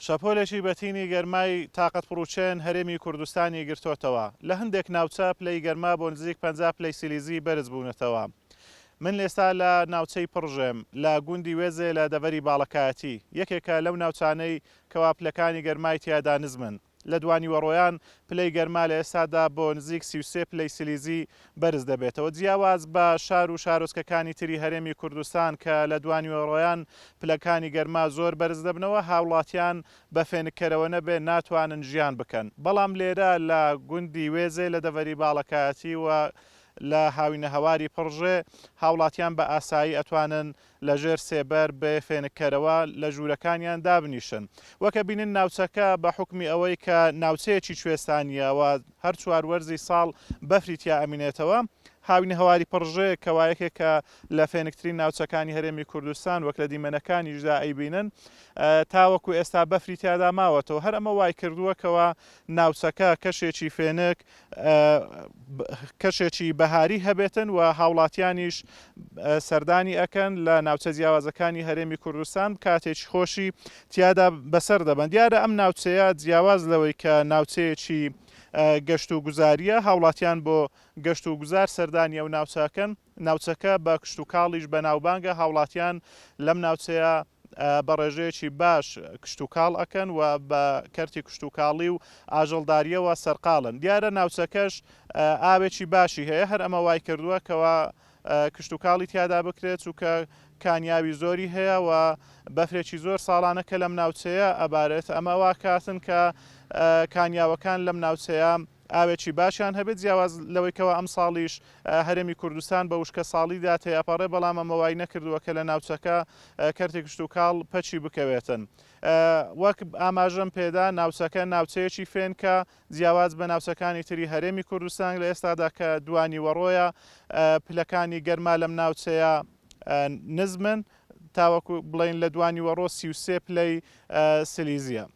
شەپۆلێکی بەتینی گەرمای تااقەت پڕوچێن هەرێمی کوردستانی گرتوتەوە لە هەندێک ناوچە پلەی گەرما بۆ نزیک 50 پلەی سیلیزی بەرز بوونەتەوە. من لێستا لە ناوچەی پڕژێم لە گوندی وێزێ لە دەڤەری باڵەکایەتی یەکێکە لەو ناوچانەی کەوا پلەکانی گەرمای تیادا نزمن. لە دوانی وەڕۆیان پلەی گەرما لە ئێستادا بۆ نزیک 33 پلەی سیلیزی بەرز دەبێتەوە جیاواز بە شار و شارۆچکەکانی تری هەرێمی کوردستان کە لە دوانی وەڕۆیان پلەکانی گەرما زۆر بەرز دەبنەوە هاوڵاتیان بە فێنکەرەوە نەبێ ناتوانن ژیان بکەن بەڵام لێرە لە گوندی وێزێ لە دەڤەری باڵەکایەتی و لە هاوینە هەواری پڕژێ هاوڵاتیان بە ئاسایی ئەتوانن لەژێر سێبەر بێ فێنکەرەوە لە ژوورەکانیان دابنیشن. وەکە بینن ناوچەکە بە حکمی ئەوەی کە ناوچەیەکی کوێستانیەوە هەر چوار وەرزی ساڵ بەفری تیا ئەمینێتەوە. هاوینە هەواری پڕژێ کەوایەکێکە لە فێنکترین ناوچەکانی هەرێمی کوردستان وەک لە دیمەنەکانیشدا ئەیبینن تاوەکو ئێستا بەفری تیادا ماوەتەوە هەر ئەمە وای کردووەکەوە ناوچەکە کەشێکی فێنک کەشێکی بەهاری هەبێتن و هاوڵاتیانیش سەردانی ئەکەن لە ناوچە جیاوازەکانی هەرێمی کوردستان کاتێکی خۆشی تیادا بەسەر دەبن. دیارە ئەم ناوچەیە جیاواز لەوەی کە ناوچەیەکی گەشت و گوزاریە هاوڵاتیان بۆ گەشت و گوزار سەردانی ئەو ناوچەکەن ناوچەکە بە کشت و کاڵیش بە ناوبانگە هاوڵاتیان لەم ناوچەیە بە ڕێژەیەکی باش کشت و کاڵ ئەکەن و بە کەرتی کشت و کاڵی و ئاژەڵداریەوە سەرقاڵن. دیارە ناوچەکەش ئاوێکی باشی هەیە هەر ئەمە وای کردووە کەوا کشت و کاڵی تیادا بکرێت و کە کانیاوی زۆری هەیە و بەفرێکی زۆر ساڵانە کە لەم ناوچەیە ئەبارێت ئەمە وا کاتن کە کانیاوەکان لەم ناوچەیە ئاوێکی باشیان هەبێت جیاواز لەوەیکەوە ئەم ساڵیش هەرێمی کوردستان بە وشکە ساڵیدا تێپەڕێ بەڵام ئەمەوای نەکردووە کە لە ناوچەکە کەرتی کشت و کاڵ پەچی بکەوێتن. وەک ئاماژەم پێدا ناوچەکە ناوچەیەکی فێنکە جیاواز بە ناوچەکانی تری هەرێمی کوردستان لە ئێستادا کە دوانی وەڕۆیە پلەکانی گەرما لەم ناوچەیە نزمن تاوەکو بڵین لە دوانی وەڕۆ 33 پلەی سیلیزیە.